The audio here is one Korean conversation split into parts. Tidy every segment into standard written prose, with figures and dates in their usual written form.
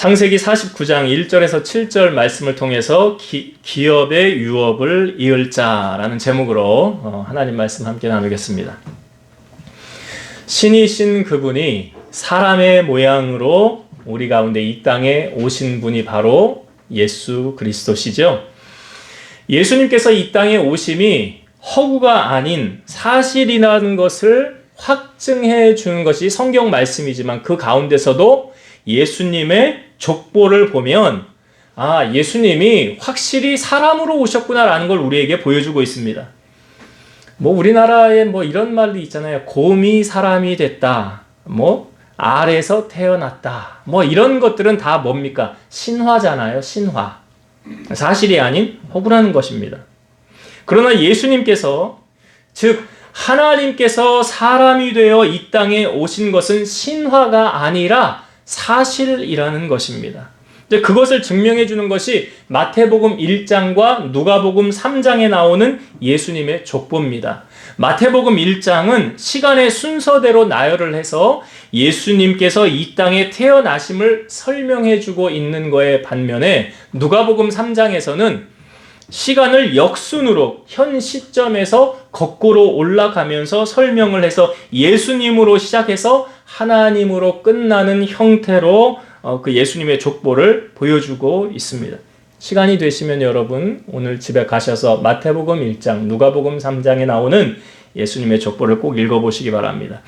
창세기 49장 1절에서 7절 말씀을 통해서 기업의 유업을 이을 자라는 제목으로 하나님 말씀 함께 나누겠습니다. 신이신 그분이 사람의 모양으로 우리 가운데 이 땅에 오신 분이 바로 예수 그리스도시죠. 예수님께서 이 땅에 오심이 허구가 아닌 사실이라는 것을 확증해 주는 것이 성경 말씀이지만 그 가운데서도 예수님의 족보를 보면 예수님이 확실히 사람으로 오셨구나라는 걸 우리에게 보여주고 있습니다. 우리나라에 이런 말이 있잖아요. 곰이 사람이 됐다. 알에서 태어났다. 이런 것들은 다 뭡니까? 신화잖아요. 신화. 사실이 아닌 허구라는 것입니다. 그러나 예수님께서, 즉 하나님께서 사람이 되어 이 땅에 오신 것은 신화가 아니라 사실이라는 것입니다. 그것을 증명해 주는 것이 마태복음 1장과 누가복음 3장에 나오는 예수님의 족보입니다. 마태복음 1장은 시간의 순서대로 나열을 해서 예수님께서 이 땅에 태어나심을 설명해 주고 있는 거에 반면에 누가복음 3장에서는 시간을 역순으로 현 시점에서 거꾸로 올라가면서 설명을 해서 예수님으로 시작해서 하나님으로 끝나는 형태로 그 예수님의 족보를 보여주고 있습니다. 시간이 되시면 여러분 오늘 집에 가셔서 마태복음 1장, 누가복음 3장에 나오는 예수님의 족보를 꼭 읽어보시기 바랍니다.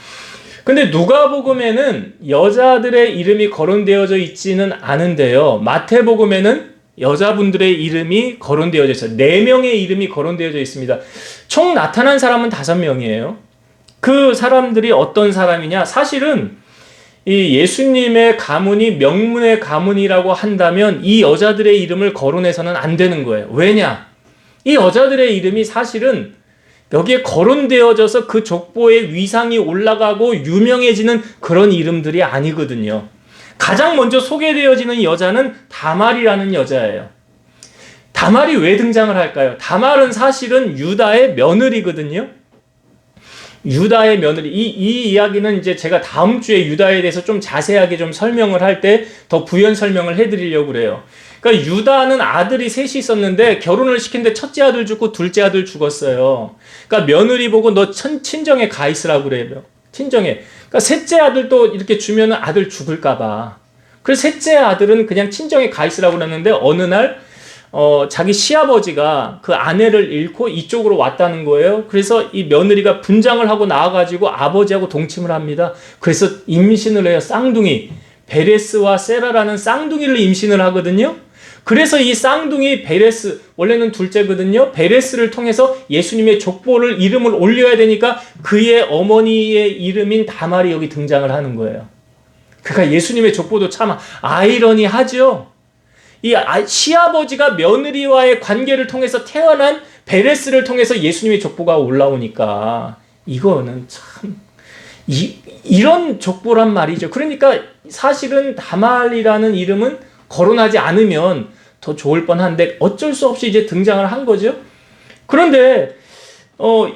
근데 누가복음에는 여자들의 이름이 거론되어져 있지는 않은데요. 마태복음에는 여자분들의 이름이 거론되어져 있어요. 4명의 이름이 거론되어져 있습니다. 총 나타난 사람은 5명이에요. 그 사람들이 어떤 사람이냐? 사실은 이 예수님의 가문이 명문의 가문이라고 한다면 이 여자들의 이름을 거론해서는 안 되는 거예요. 왜냐? 이 여자들의 이름이 사실은 여기에 거론되어져서 그 족보의 위상이 올라가고 유명해지는 그런 이름들이 아니거든요. 가장 먼저 소개되어지는 여자는 다말이라는 여자예요. 다말이 왜 등장을 할까요? 다말은 사실은 유다의 며느리거든요. 유다의 며느리. 이 이야기는 이제 제가 다음 주에 유다에 대해서 좀 자세하게 좀 설명을 할 때 더 부연 설명을 해드리려고 그래요. 그러니까 유다는 아들이 셋이 있었는데 결혼을 시켰는데 첫째 아들 죽고 둘째 아들 죽었어요. 그러니까 며느리 보고 너 친정에 가 있으라고 그래요. 친정에. 그러니까 셋째 아들도 이렇게 주면은 아들 죽을까봐. 그래서 셋째 아들은 그냥 친정에 가 있으라고 그랬는데 어느 날 자기 시아버지가 그 아내를 잃고 이쪽으로 왔다는 거예요. 그래서 이 며느리가 분장을 하고 나와가지고 아버지하고 동침을 합니다. 그래서 임신을 해요. 쌍둥이. 베레스와 세라라는 쌍둥이를 임신을 하거든요. 그래서 이 쌍둥이 베레스, 원래는 둘째거든요. 베레스를 통해서 예수님의 족보를 이름을 올려야 되니까 그의 어머니의 이름인 다말이 여기 등장을 하는 거예요. 그러니까 예수님의 족보도 참 아이러니하죠. 이 시아버지가 며느리와의 관계를 통해서 태어난 베레스를 통해서 예수님의 족보가 올라오니까 이거는 참 이런 족보란 말이죠. 그러니까 사실은 다말이라는 이름은 거론하지 않으면 더 좋을 뻔한데 어쩔 수 없이 이제 등장을 한 거죠. 그런데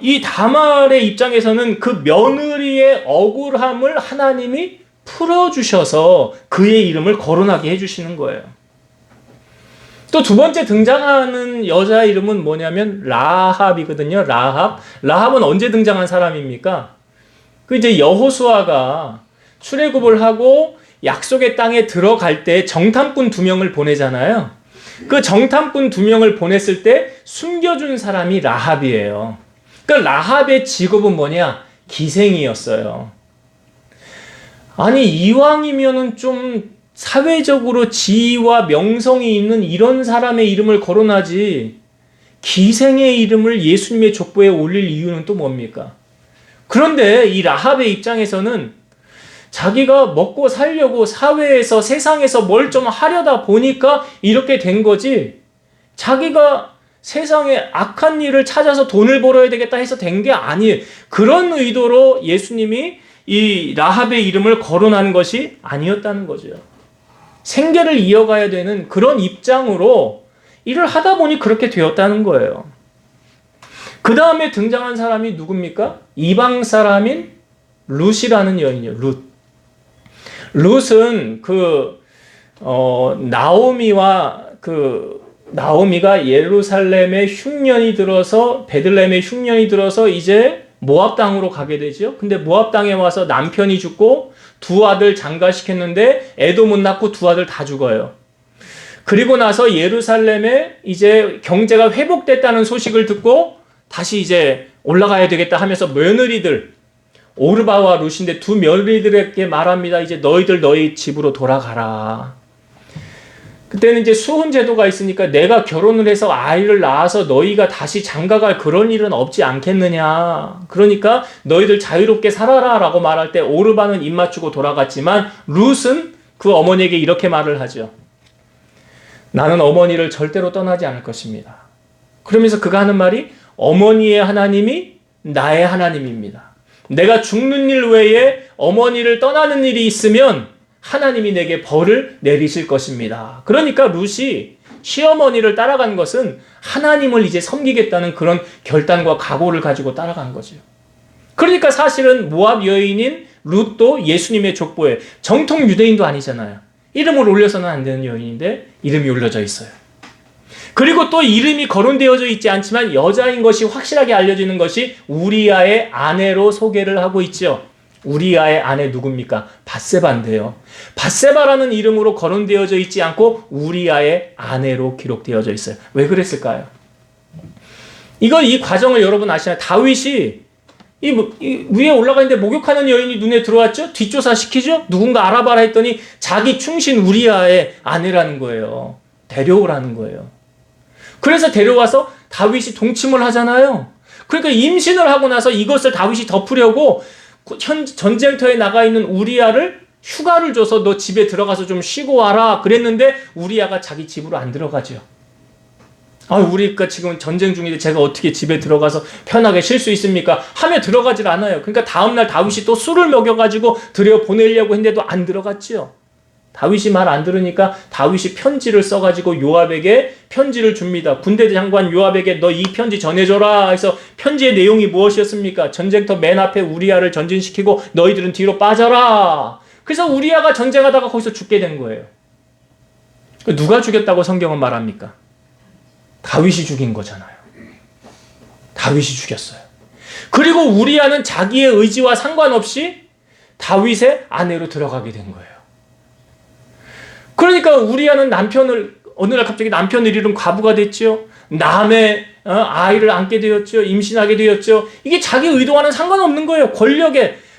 이 다말의 입장에서는 그 며느리의 억울함을 하나님이 풀어주셔서 그의 이름을 거론하게 해주시는 거예요. 또 두 번째 등장하는 여자 이름은 뭐냐면 라합이거든요. 라합은 언제 등장한 사람입니까? 그 이제 여호수아가 출애굽을 하고 약속의 땅에 들어갈 때 정탐꾼 2명을 보내잖아요. 그 정탐꾼 2명을 보냈을 때 숨겨준 사람이 라합이에요. 그러니까 라합의 직업은 뭐냐? 기생이었어요. 아니 이왕이면은 좀 사회적으로 지위와 명성이 있는 이런 사람의 이름을 거론하지 기생의 이름을 예수님의 족보에 올릴 이유는 또 뭡니까? 그런데 이 라합의 입장에서는 자기가 먹고 살려고 사회에서 세상에서 뭘 좀 하려다 보니까 이렇게 된 거지 자기가 세상에 악한 일을 찾아서 돈을 벌어야 되겠다 해서 된 게 아니에요. 그런 의도로 예수님이 이 라합의 이름을 거론한 것이 아니었다는 거죠. 생계를 이어가야 되는 그런 입장으로 일을 하다 보니 그렇게 되었다는 거예요. 그 다음에 등장한 사람이 누굽니까? 이방 사람인 룻이라는 여인이요. 룻은 나오미가 예루살렘에 흉년이 들어서 베들레헴에 흉년이 들어서 이제 모압 땅으로 가게 되죠. 근데 모압 땅에 와서 남편이 죽고 두 아들 장가시켰는데 애도 못 낳고 두 아들 다 죽어요. 그리고 나서 예루살렘에 이제 경제가 회복됐다는 소식을 듣고 다시 이제 올라가야 되겠다 하면서 며느리들 오르바와 룻인데 두 며느리들에게 말합니다. 이제 너희들 너희 집으로 돌아가라. 그때는 이제 수혼 제도가 있으니까 내가 결혼을 해서 아이를 낳아서 너희가 다시 장가갈 그런 일은 없지 않겠느냐. 그러니까 너희들 자유롭게 살아라 라고 말할 때 오르바는 입 맞추고 돌아갔지만 룻은 그 어머니에게 이렇게 말을 하죠. 나는 어머니를 절대로 떠나지 않을 것입니다. 그러면서 그가 하는 말이 어머니의 하나님이 나의 하나님입니다. 내가 죽는 일 외에 어머니를 떠나는 일이 있으면 하나님이 내게 벌을 내리실 것입니다. 그러니까 룻이 시어머니를 따라간 것은 하나님을 이제 섬기겠다는 그런 결단과 각오를 가지고 따라간 거죠. 그러니까 사실은 모압 여인인 룻도 예수님의 족보에 정통 유대인도 아니잖아요. 이름을 올려서는 안 되는 여인인데 이름이 올려져 있어요. 그리고 또 이름이 거론되어져 있지 않지만 여자인 것이 확실하게 알려지는 것이 우리아의 아내로 소개를 하고 있죠. 우리아의 아내 누굽니까? 밧세바인데요. 밧세바라는 이름으로 거론되어져 있지 않고 우리아의 아내로 기록되어져 있어요. 왜 그랬을까요? 이 과정을 여러분 아시나요? 다윗이 이 위에 올라가 있는데 목욕하는 여인이 눈에 들어왔죠? 뒷조사 시키죠? 누군가 알아봐라 했더니 자기 충신 우리아의 아내라는 거예요. 데려오라는 거예요. 그래서 데려와서 다윗이 동침을 하잖아요. 그러니까 임신을 하고 나서 이것을 다윗이 덮으려고 전쟁터에 나가 있는 우리아를 휴가를 줘서 너 집에 들어가서 좀 쉬고 와라 그랬는데 우리아가 자기 집으로 안 들어가죠. 우리가 지금 전쟁 중인데 제가 어떻게 집에 들어가서 편하게 쉴 수 있습니까? 하며 들어가질 않아요. 그러니까 다음날 다윗이 또 술을 먹여가지고 들여보내려고 했는데도 안 들어갔죠. 다윗이 말 안 들으니까 다윗이 편지를 써가지고 요압에게 편지를 줍니다. 군대 장관 요압에게 너 이 편지 전해줘라 해서 편지의 내용이 무엇이었습니까? 전쟁터 맨 앞에 우리아를 전진시키고 너희들은 뒤로 빠져라. 그래서 우리아가 전쟁하다가 거기서 죽게 된 거예요. 누가 죽였다고 성경은 말합니까? 다윗이 죽인 거잖아요. 다윗이 죽였어요. 그리고 우리아는 자기의 의지와 상관없이 다윗의 아내로 들어가게 된 거예요. 그러니까 우리아는 어느 날 갑자기 남편을 잃은 과부가 됐죠. 남의 아이를 안게 되었죠. 임신하게 되었죠. 이게 자기 의도와는 상관없는 거예요.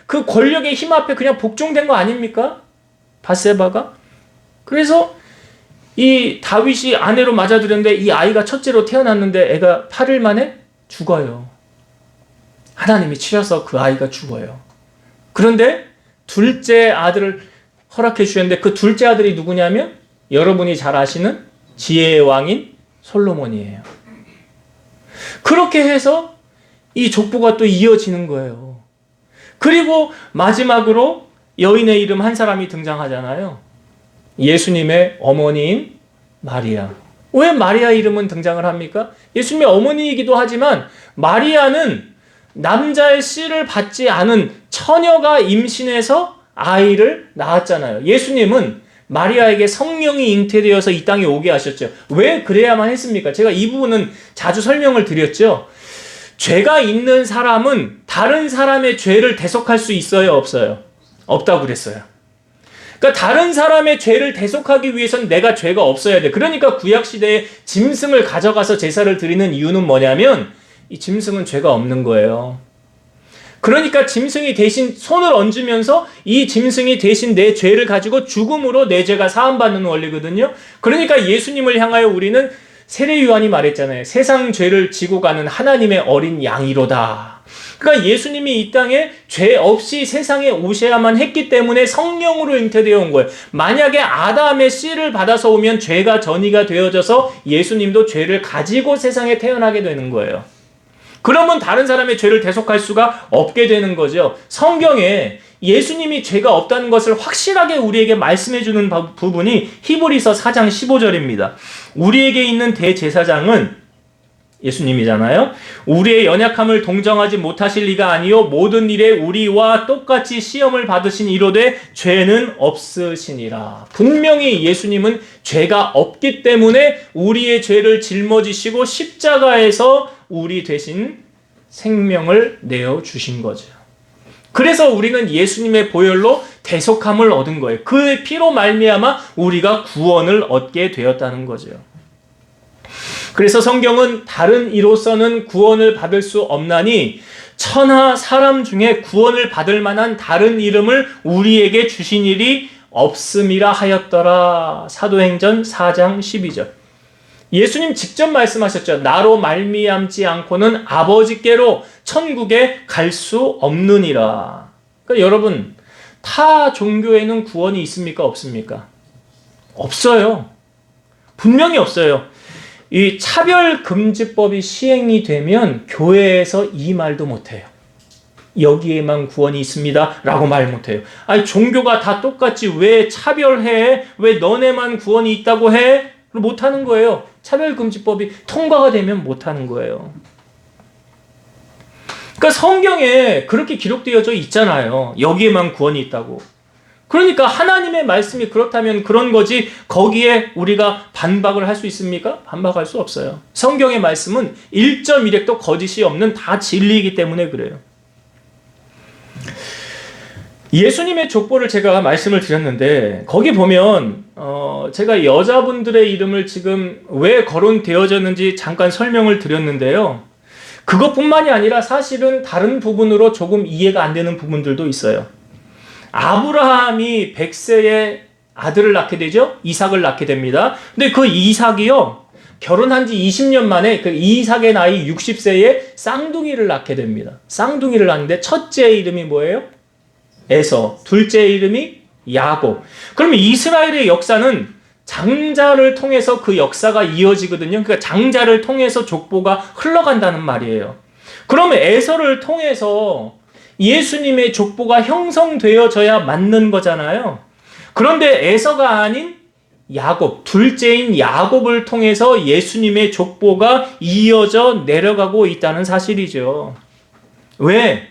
그 권력의 힘 앞에 그냥 복종된 거 아닙니까? 밧세바가. 그래서 이 다윗이 아내로 맞아들였는데 이 아이가 첫째로 태어났는데 애가 8일 만에 죽어요. 하나님이 치셔서 그 아이가 죽어요. 그런데 둘째 아들을 허락해 주셨는데 그 둘째 아들이 누구냐면 여러분이 잘 아시는 지혜의 왕인 솔로몬이에요. 그렇게 해서 이 족보가 또 이어지는 거예요. 그리고 마지막으로 여인의 이름 한 사람이 등장하잖아요. 예수님의 어머니인 마리아. 왜 마리아 이름은 등장을 합니까? 예수님의 어머니이기도 하지만 마리아는 남자의 씨를 받지 않은 처녀가 임신해서 아이를 낳았잖아요. 예수님은 마리아에게 성령이 잉태되어서 이 땅에 오게 하셨죠. 왜 그래야만 했습니까? 제가 이 부분은 자주 설명을 드렸죠. 죄가 있는 사람은 다른 사람의 죄를 대속할 수 있어요? 없어요? 없다고 그랬어요. 그러니까 다른 사람의 죄를 대속하기 위해서는 내가 죄가 없어야 돼. 그러니까 구약시대에 짐승을 가져가서 제사를 드리는 이유는 뭐냐면 이 짐승은 죄가 없는 거예요. 그러니까 짐승이 대신 손을 얹으면서 이 짐승이 대신 내 죄를 가지고 죽음으로 내 죄가 사함받는 원리거든요. 그러니까 예수님을 향하여 우리는 세례 요한이 말했잖아요. 세상 죄를 지고 가는 하나님의 어린 양이로다. 그러니까 예수님이 이 땅에 죄 없이 세상에 오셔야만 했기 때문에 성령으로 잉태되어 온 거예요. 만약에 아담의 씨를 받아서 오면 죄가 전이가 되어져서 예수님도 죄를 가지고 세상에 태어나게 되는 거예요. 그러면 다른 사람의 죄를 대속할 수가 없게 되는 거죠. 성경에 예수님이 죄가 없다는 것을 확실하게 우리에게 말씀해 주는 부분이 히브리서 4장 15절입니다. 우리에게 있는 대제사장은 예수님이잖아요. 우리의 연약함을 동정하지 못하실 리가 아니요 모든 일에 우리와 똑같이 시험을 받으신 이로되 죄는 없으시니라. 분명히 예수님은 죄가 없기 때문에 우리의 죄를 짊어지시고 십자가에서 우리 대신 생명을 내어주신 거죠. 그래서 우리는 예수님의 보혈로 대속함을 얻은 거예요. 그의 피로 말미암아 우리가 구원을 얻게 되었다는 거죠. 그래서 성경은 다른 이로서는 구원을 받을 수 없나니 천하 사람 중에 구원을 받을 만한 다른 이름을 우리에게 주신 일이 없음이라 하였더라. 사도행전 4장 12절. 예수님 직접 말씀하셨죠. 나로 말미암지 않고는 아버지께로 천국에 갈 수 없느니라. 그러니까 여러분, 타 종교에는 구원이 있습니까? 없습니까? 없어요. 분명히 없어요. 이 차별금지법이 시행이 되면 교회에서 이 말도 못해요. 여기에만 구원이 있습니다 라고 말 못해요. 아니 종교가 다 똑같지 왜 차별해? 왜 너네만 구원이 있다고 해? 못하는 거예요. 차별금지법이 통과가 되면 못하는 거예요. 그러니까 성경에 그렇게 기록되어져 있잖아요. 여기에만 구원이 있다고. 그러니까 하나님의 말씀이 그렇다면 그런 거지 거기에 우리가 반박을 할 수 있습니까? 반박할 수 없어요. 성경의 말씀은 1.1핵도 거짓이 없는 다 진리이기 때문에 그래요. 예수님의 족보를 제가 말씀을 드렸는데 거기 보면 제가 여자분들의 이름을 지금 왜 거론되어졌는지 잠깐 설명을 드렸는데요. 그것뿐만이 아니라 사실은 다른 부분으로 조금 이해가 안 되는 부분들도 있어요. 아브라함이 100세에 아들을 낳게 되죠. 이삭을 낳게 됩니다. 근데 그 이삭이요. 결혼한 지 20년 만에 그 이삭의 나이 60세에 쌍둥이를 낳게 됩니다. 쌍둥이를 낳는데 첫째 이름이 뭐예요? 에서. 둘째 이름이 야곱. 그러면 이스라엘의 역사는 장자를 통해서 그 역사가 이어지거든요. 그러니까 장자를 통해서 족보가 흘러간다는 말이에요. 그러면 에서를 통해서 예수님의 족보가 형성되어져야 맞는 거잖아요. 그런데 에서가 아닌 야곱, 둘째인 야곱을 통해서 예수님의 족보가 이어져 내려가고 있다는 사실이죠. 왜?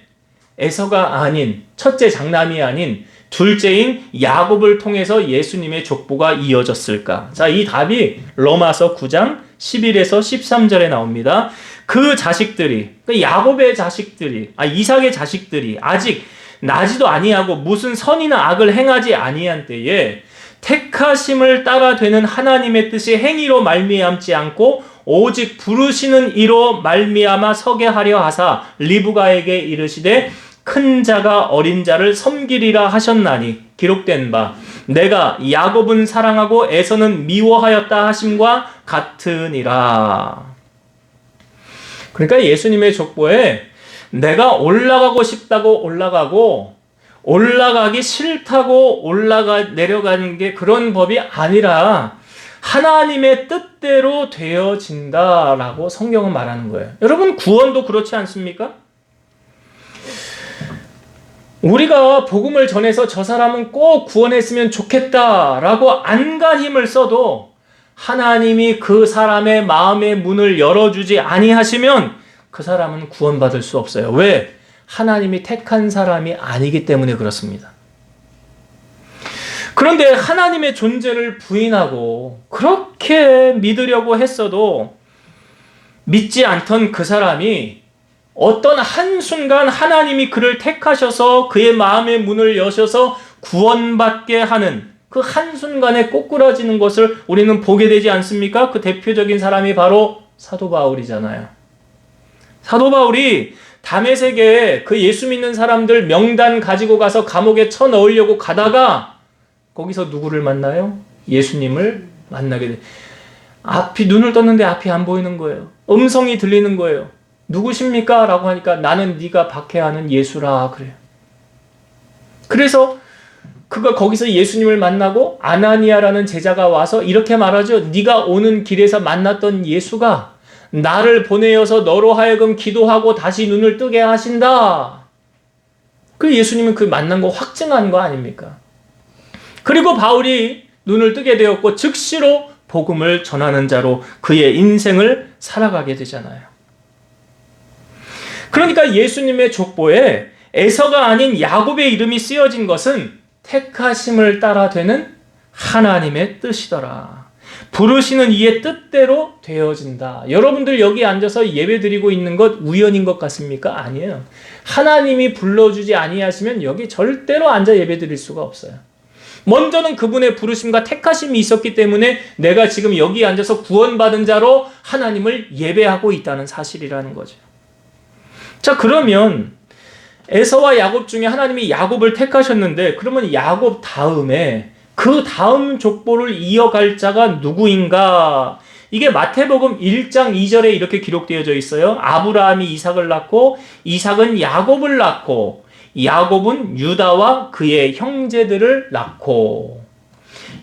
에서가 아닌, 첫째 장남이 아닌 둘째인 야곱을 통해서 예수님의 족보가 이어졌을까? 자, 이 답이 로마서 9장 11에서 13절에 나옵니다. 그 자식들이, 그 야곱의 자식들이, 이삭의 자식들이 아직 나지도 아니하고 무슨 선이나 악을 행하지 아니한 때에 택하심을 따라 되는 하나님의 뜻이 행위로 말미암지 않고 오직 부르시는 이로 말미암아 서게 하려 하사 리브가에게 이르시되 큰 자가 어린 자를 섬기리라 하셨나니 기록된 바 내가 야곱은 사랑하고 에서는 미워하였다 하심과 같으니라. 그러니까 예수님의 족보에 내가 올라가고 싶다고 올라가고 올라가기 싫다고 내려가는 게 그런 법이 아니라 하나님의 뜻대로 되어진다라고 성경은 말하는 거예요. 여러분 구원도 그렇지 않습니까? 우리가 복음을 전해서 저 사람은 꼭 구원했으면 좋겠다라고 안간 힘을 써도 하나님이 그 사람의 마음의 문을 열어주지 아니하시면 그 사람은 구원받을 수 없어요. 왜? 하나님이 택한 사람이 아니기 때문에 그렇습니다. 그런데 하나님의 존재를 부인하고 그렇게 믿으려고 했어도 믿지 않던 그 사람이 어떤 한순간 하나님이 그를 택하셔서 그의 마음의 문을 여셔서 구원받게 하는 그 한순간에 꼬꾸라지는 것을 우리는 보게 되지 않습니까? 그 대표적인 사람이 바로 사도 바울이잖아요. 사도 바울이 다메섹에 그 예수 믿는 사람들 명단 가지고 가서 감옥에 쳐넣으려고 가다가 거기서 누구를 만나요? 예수님을 만나게 돼. 앞이 눈을 떴는데 앞이 안 보이는 거예요. 음성이 들리는 거예요. 누구십니까? 라고 하니까 나는 네가 박해하는 예수라 그래요. 그래서 그가 거기서 예수님을 만나고 아나니아라는 제자가 와서 이렇게 말하죠. 네가 오는 길에서 만났던 예수가 나를 보내어서 너로 하여금 기도하고 다시 눈을 뜨게 하신다. 그 예수님은 그 만난 거 확증한 거 아닙니까? 그리고 바울이 눈을 뜨게 되었고 즉시로 복음을 전하는 자로 그의 인생을 살아가게 되잖아요. 그러니까 예수님의 족보에 에서가 아닌 야곱의 이름이 쓰여진 것은 택하심을 따라 되는 하나님의 뜻이더라. 부르시는 이의 뜻대로 되어진다. 여러분들 여기 앉아서 예배드리고 있는 것 우연인 것 같습니까? 아니에요. 하나님이 불러주지 아니하시면 여기 절대로 앉아 예배드릴 수가 없어요. 먼저는 그분의 부르심과 택하심이 있었기 때문에 내가 지금 여기 앉아서 구원받은 자로 하나님을 예배하고 있다는 사실이라는 거죠. 자, 그러면 에서와 야곱 중에 하나님이 야곱을 택하셨는데 그러면 야곱 다음에 그 다음 족보를 이어갈 자가 누구인가? 이게 마태복음 1장 2절에 이렇게 기록되어져 있어요. 아브라함이 이삭을 낳고 이삭은 야곱을 낳고 야곱은 유다와 그의 형제들을 낳고.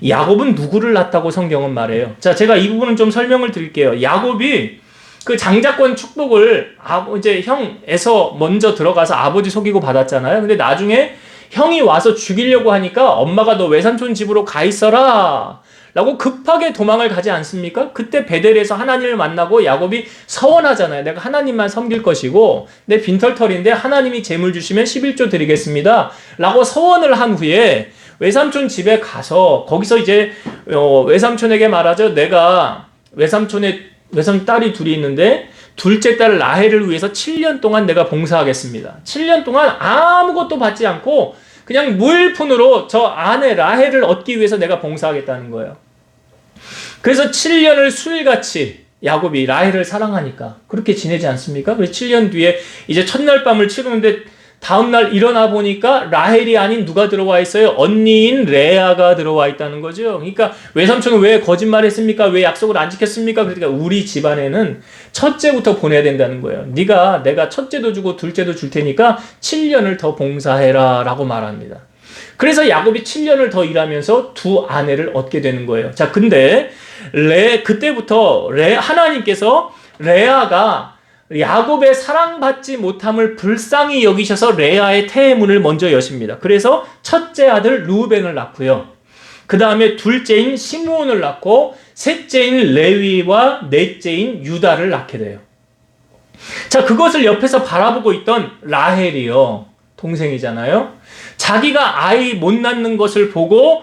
야곱은 누구를 낳았다고 성경은 말해요. 자, 제가 이 부분은 좀 설명을 드릴게요. 야곱이 그 장자권 축복을 이제 형 에서 먼저 들어가서 아버지 속이고 받았잖아요. 근데 나중에 형이 와서 죽이려고 하니까 엄마가 너 외삼촌 집으로 가 있어라 라고 급하게 도망을 가지 않습니까? 그때 베델에서 하나님을 만나고 야곱이 서원하잖아요. 내가 하나님만 섬길 것이고 내 빈털털인데 하나님이 재물 주시면 11조 드리겠습니다 라고 서원을 한 후에 외삼촌 집에 가서 거기서 이제 외삼촌에게 말하죠. 내가 외삼촌 딸이 둘이 있는데 둘째 딸 라헬을 위해서 7년 동안 내가 봉사하겠습니다. 7년 동안 아무것도 받지 않고 그냥 무일푼으로 저 아내 라헬을 얻기 위해서 내가 봉사하겠다는 거예요. 그래서 7년을 수일같이 야곱이 라헬을 사랑하니까 그렇게 지내지 않습니까? 그래서 7년 뒤에 이제 첫날 밤을 치르는데 다음날 일어나 보니까 라헬이 아닌 누가 들어와 있어요? 언니인 레아가 들어와 있다는 거죠. 그러니까 외삼촌은 왜 거짓말했습니까? 왜 약속을 안 지켰습니까? 그러니까 우리 집안에는 첫째부터 보내야 된다는 거예요. 내가 첫째도 주고 둘째도 줄 테니까 7년을 더 봉사해라 라고 말합니다. 그래서 야곱이 7년을 더 일하면서 두 아내를 얻게 되는 거예요. 자, 근데 그때부터 하나님께서 레아가 야곱의 사랑받지 못함을 불쌍히 여기셔서 레아의 태문을 먼저 여십니다. 그래서 첫째 아들 루벤을 낳고요. 그 다음에 둘째인 시므온을 낳고 셋째인 레위와 넷째인 유다를 낳게 돼요. 자, 그것을 옆에서 바라보고 있던 라헬이요. 동생이잖아요. 자기가 아이 못 낳는 것을 보고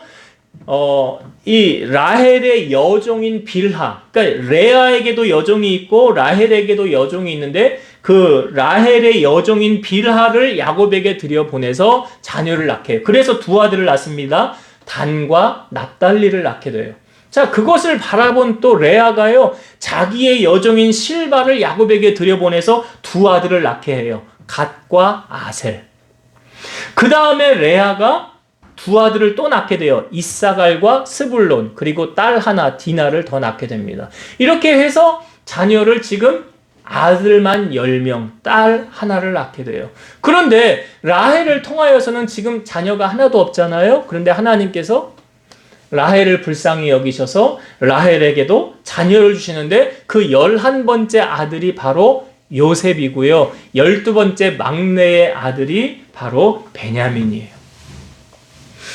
이 라헬의 여종인 빌하, 그러니까 레아에게도 여종이 있고 라헬에게도 여종이 있는데 그 라헬의 여종인 빌하를 야곱에게 들여보내서 자녀를 낳게 해요. 그래서 두 아들을 낳습니다. 단과 납달리를 낳게 돼요. 자, 그것을 바라본 또 레아가요, 자기의 여종인 실바를 야곱에게 들여보내서 두 아들을 낳게 해요. 갓과 아셀. 그 다음에 레아가 두 아들을 또 낳게 돼요. 이사갈과 스불론, 그리고 딸 하나 디나를 더 낳게 됩니다. 이렇게 해서 자녀를 지금 아들만 10명, 딸 하나를 낳게 돼요. 그런데 라헬을 통하여서는 지금 자녀가 하나도 없잖아요. 그런데 하나님께서 라헬을 불쌍히 여기셔서 라헬에게도 자녀를 주시는데 그 11번째 아들이 바로 요셉이고요. 12번째 막내의 아들이 바로 베냐민이에요.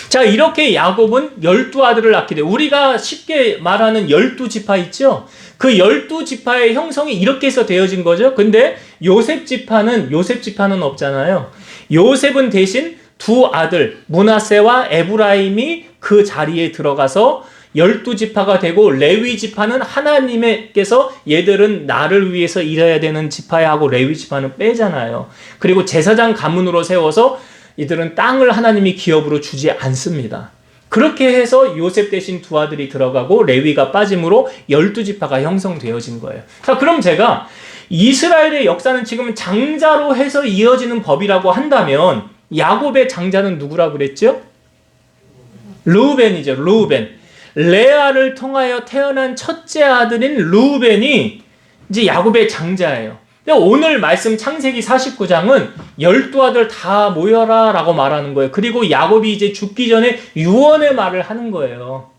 자, 이렇게 야곱은 12아들을 낳게 돼요. 우리가 쉽게 말하는 12지파 있죠? 그 12지파의 형성이 이렇게 해서 되어진 거죠. 근데 요셉 지파는 없잖아요. 요셉은 대신 두 아들 므낫세와 에브라임이 그 자리에 들어가서 12지파가 되고, 레위 지파는 하나님께서 얘들은 나를 위해서 일해야 되는 지파야 하고 레위 지파는 빼잖아요. 그리고 제사장 가문으로 세워서 이들은 땅을 하나님이 기업으로 주지 않습니다. 그렇게 해서 요셉 대신 두 아들이 들어가고 레위가 빠짐으로 12지파가 형성되어진 거예요. 자, 그럼 제가 이스라엘의 역사는 지금 장자로 해서 이어지는 법이라고 한다면 야곱의 장자는 누구라고 그랬죠? 르우벤이죠. 르우벤. 레아를 통하여 태어난 첫째 아들인 르우벤이 이제 야곱의 장자예요. 오늘 말씀 창세기 49장은 12아들 다 모여라 라고 말하는 거예요. 그리고 야곱이 이제 죽기 전에 유언의 말을 하는 거예요.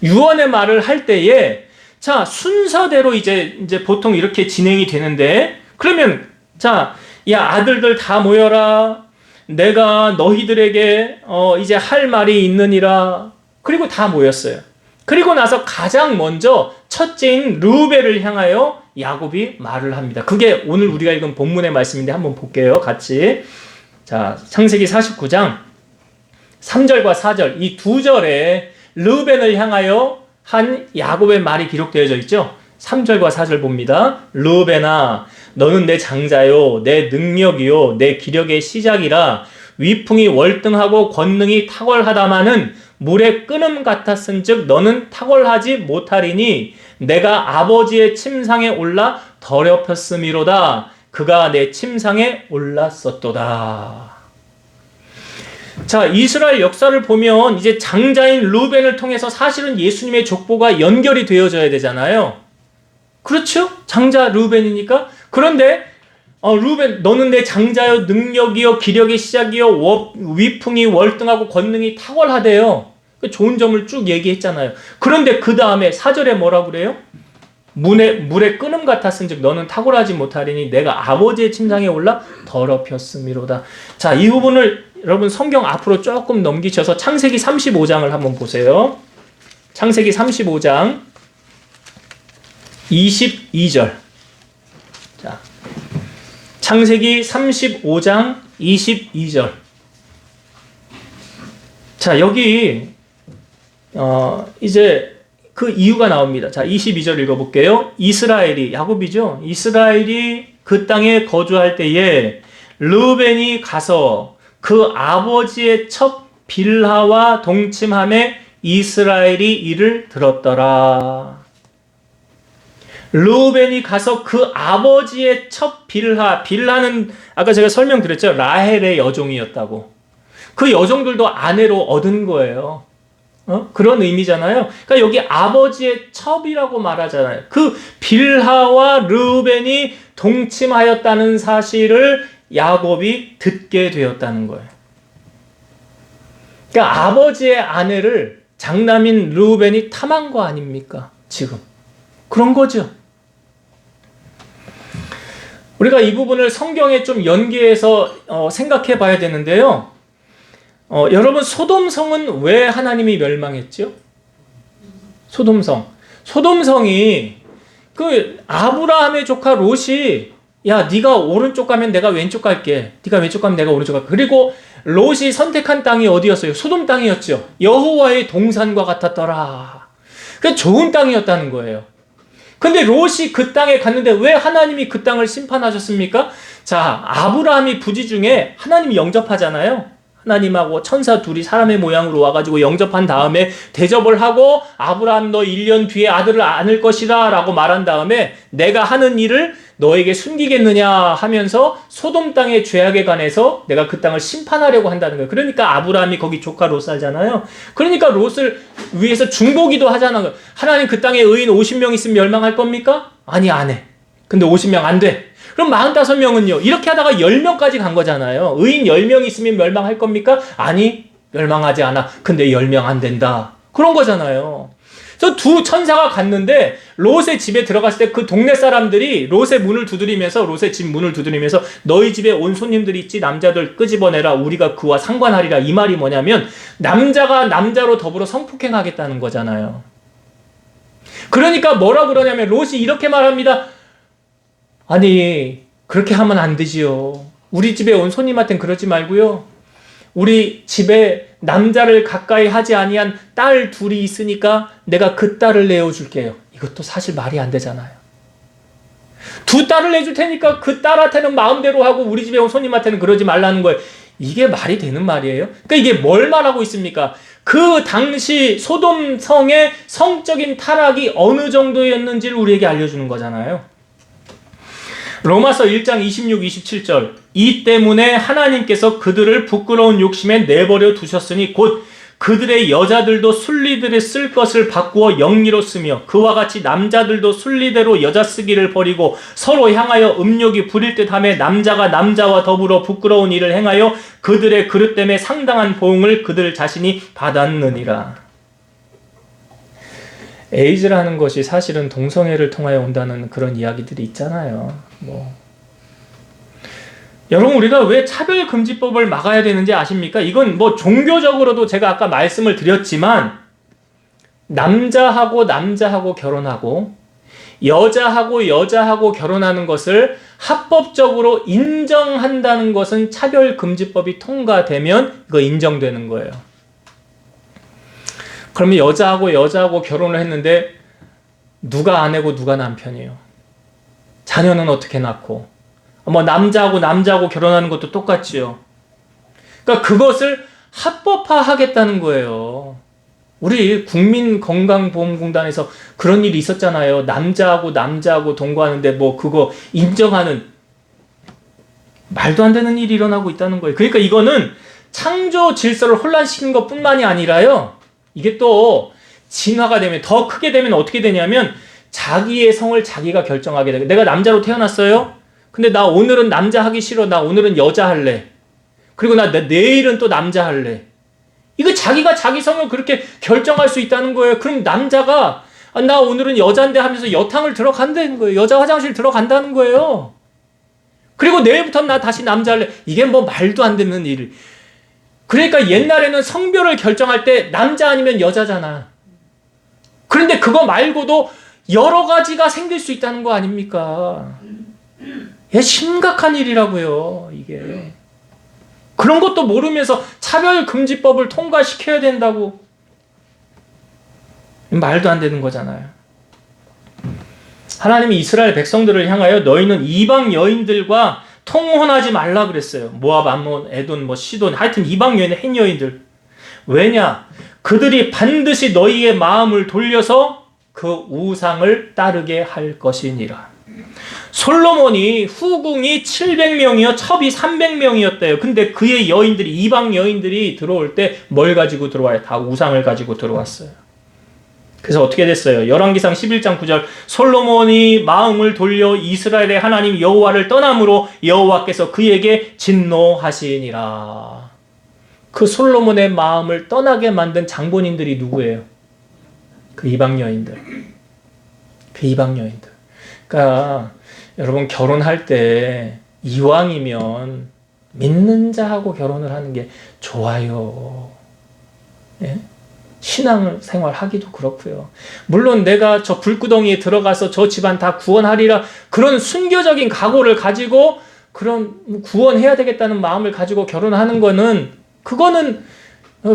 유언의 말을 할 때에, 자, 순서대로 이제 보통 이렇게 진행이 되는데, 그러면, 자, 야, 아들들 다 모여라. 내가 너희들에게 이제 할 말이 있느니라. 그리고 다 모였어요. 그리고 나서 가장 먼저 첫째인 르우벤을 향하여 야곱이 말을 합니다. 그게 오늘 우리가 읽은 본문의 말씀인데 한번 볼게요. 같이. 자, 창세기 49장 3절과 4절 이 두 절에 르우벤을 향하여 한 야곱의 말이 기록되어져 있죠. 3절과 4절 봅니다. 르우벤아, 너는 내 장자요, 내 능력이요, 내 기력의 시작이라. 위풍이 월등하고 권능이 탁월하다마는 물의 끓음 같았은즉 너는 탁월하지 못하리니 내가 아버지의 침상에 올라 더럽혔음이로다. 그가 내 침상에 올랐었도다. 자, 이스라엘 역사를 보면 이제 장자인 르우벤을 통해서 사실은 예수님의 족보가 연결이 되어져야 되잖아요. 그렇죠? 장자 르우벤이니까. 그런데 르우벤, 너는 내 장자여, 능력이여, 기력의 시작이여, 위풍이 월등하고 권능이 탁월하대요. 좋은 점을 쭉 얘기했잖아요. 그런데 그 다음에 4절에 뭐라고 그래요? 물의 끓음 같았은즉 너는 탁월하지 못하리니 내가 아버지의 침상에 올라 더럽혔음이로다. 자, 이 부분을 여러분 성경 앞으로 조금 넘기셔서 창세기 35장을 한번 보세요. 창세기 35장 22절. 자, 창세기 35장 22절. 자, 여기 이제 그 이유가 나옵니다. 자, 22절 읽어볼게요. 이스라엘이, 야곱이죠. 이스라엘이 그 땅에 거주할 때에 르우벤이 가서 그 아버지의 첩 빌하와 동침함에 이스라엘이 이를 들었더라. 르우벤이 가서 그 아버지의 첩 빌하는 아까 제가 설명드렸죠. 라헬의 여종이었다고. 그 여종들도 아내로 얻은 거예요. 그런 의미잖아요. 그러니까 여기 아버지의 첩이라고 말하잖아요. 그 빌하와 르우벤이 동침하였다는 사실을 야곱이 듣게 되었다는 거예요. 그러니까 아버지의 아내를 장남인 르우벤이 탐한 거 아닙니까? 지금. 그런 거죠. 우리가 이 부분을 성경에 좀 연계해서 생각해 봐야 되는데요. 여러분, 소돔성은 왜 하나님이 멸망했죠? 소돔성이 그 아브라함의 조카 롯이 야, 네가 오른쪽 가면 내가 왼쪽 갈게. 네가 왼쪽 가면 내가 오른쪽 갈게. 그리고 롯이 선택한 땅이 어디였어요? 소돔 땅이었죠. 여호와의 동산과 같았더라. 그 좋은 땅이었다는 거예요. 근데 롯이 그 땅에 갔는데 왜 하나님이 그 땅을 심판하셨습니까? 자, 아브라함이 부지 중에 하나님이 영접하잖아요. 하나님하고 천사 둘이 사람의 모양으로 와가지고 영접한 다음에 대접을 하고 아브라함 너 1년 뒤에 아들을 안을 것이다 라고 말한 다음에 내가 하는 일을 너에게 숨기겠느냐 하면서 소돔 땅의 죄악에 관해서 내가 그 땅을 심판하려고 한다는 거예요. 그러니까 아브라함이 거기 조카 롯 살잖아요. 그러니까 롯을 위해서 중보기도 하잖아요. 하나님 그 땅에 의인 50명 있으면 멸망할 겁니까? 아니, 안 해. 근데 50명 안 돼. 그럼 45명은요? 이렇게 하다가 10명까지 간 거잖아요. 의인 10명 있으면 멸망할 겁니까? 아니, 멸망하지 않아. 근데 10명 안 된다. 그런 거잖아요. 그래서 두 천사가 갔는데 롯의 집에 들어갔을 때 그 동네 사람들이 롯의 문을 두드리면서 롯의 집 문을 두드리면서 너희 집에 온 손님들이 있지 남자들 끄집어내라 우리가 그와 상관하리라. 이 말이 뭐냐면 남자가 남자로 더불어 성폭행하겠다는 거잖아요. 그러니까 뭐라 그러냐면 롯이 이렇게 말합니다. 아니, 그렇게 하면 안 되지요. 우리 집에 온 손님한테는 그러지 말고요. 우리 집에 남자를 가까이 하지 아니한 딸 둘이 있으니까 내가 그 딸을 내어줄게요. 이것도 사실 말이 안 되잖아요. 두 딸을 내줄 테니까 그 딸한테는 마음대로 하고 우리 집에 온 손님한테는 그러지 말라는 거예요. 이게 말이 되는 말이에요? 그러니까 이게 뭘 말하고 있습니까? 그 당시 소돔 성의 성적인 타락이 어느 정도였는지를 우리에게 알려주는 거잖아요. 로마서 1장 26, 27절 이 때문에 하나님께서 그들을 부끄러운 욕심에 내버려 두셨으니 곧 그들의 여자들도 순리들의 쓸 것을 바꾸어 영리로 쓰며 그와 같이 남자들도 순리대로 여자 쓰기를 버리고 서로 향하여 음욕이 부릴 듯하며 남자가 남자와 더불어 부끄러운 일을 행하여 그들의 그릇됨에 상당한 보응을 그들 자신이 받았느니라. 에이즈라는 것이 사실은 동성애를 통하여 온다는 그런 이야기들이 있잖아요. 여러분, 우리가 왜 차별금지법을 막아야 되는지 아십니까? 이건 종교적으로도 제가 아까 말씀을 드렸지만 남자하고 남자하고 결혼하고 여자하고 여자하고 결혼하는 것을 합법적으로 인정한다는 것은 차별금지법이 통과되면 이거 인정되는 거예요. 그러면 여자하고 여자하고 결혼을 했는데 누가 아내고 누가 남편이에요? 자녀는 어떻게 낳고? 뭐 남자하고 남자하고 결혼하는 것도 똑같지요. 그러니까 그것을 합법화하겠다는 거예요. 우리 국민건강보험공단에서 그런 일이 있었잖아요. 남자하고 남자하고 동거하는데 뭐 그거 인정하는, 말도 안 되는 일이 일어나고 있다는 거예요. 그러니까 이거는 창조 질서를 혼란시키는 것뿐만이 아니라요. 이게 또 진화가 되면, 더 크게 되면 어떻게 되냐면 자기의 성을 자기가 결정하게 되고, 내가 남자로 태어났어요. 근데 나 오늘은 남자 하기 싫어. 나 오늘은 여자 할래. 그리고 나 내일은 또 남자 할래. 이거 자기가 자기 성을 그렇게 결정할 수 있다는 거예요. 그럼 남자가 나 오늘은 여잔데 하면서 여탕을 들어간다는 거예요. 여자 화장실 들어간다는 거예요. 그리고 내일부터는 나 다시 남자 할래. 이게 뭐 말도 안 되는 일. 그러니까 옛날에는 성별을 결정할 때 남자 아니면 여자잖아. 그런데 그거 말고도 여러 가지가 생길 수 있다는 거 아닙니까? 이게 심각한 일이라고요, 이게. 그런 것도 모르면서 차별금지법을 통과시켜야 된다고. 말도 안 되는 거잖아요. 하나님이 이스라엘 백성들을 향하여 너희는 이방 여인들과 통혼하지 말라 그랬어요. 모압, 암몬, 에돔, 시돈, 하여튼 이방 여인, 헷 여인들. 왜냐? 그들이 반드시 너희의 마음을 돌려서 그 우상을 따르게 할 것이니라. 솔로몬이 후궁이 700명이요 첩이 300명이었대요. 근데 그의 여인들이, 이방 여인들이 들어올 때 뭘 가지고 들어와요? 다 우상을 가지고 들어왔어요. 그래서 어떻게 됐어요? 열왕기상 11장 9절 솔로몬이 마음을 돌려 이스라엘의 하나님 여호와를 떠남으로 여호와께서 그에게 진노하시니라. 그 솔로몬의 마음을 떠나게 만든 장본인들이 누구예요? 그 이방 여인들. 그 이방 여인들. 그러니까 여러분 결혼할 때 이왕이면 믿는 자하고 결혼을 하는 게 좋아요. 예? 신앙생활 하기도 그렇고요. 물론 내가 저 불구덩이에 들어가서 저 집안 다 구원하리라 그런 순교적인 각오를 가지고 그런 구원해야 되겠다는 마음을 가지고 결혼하는 거는 그거는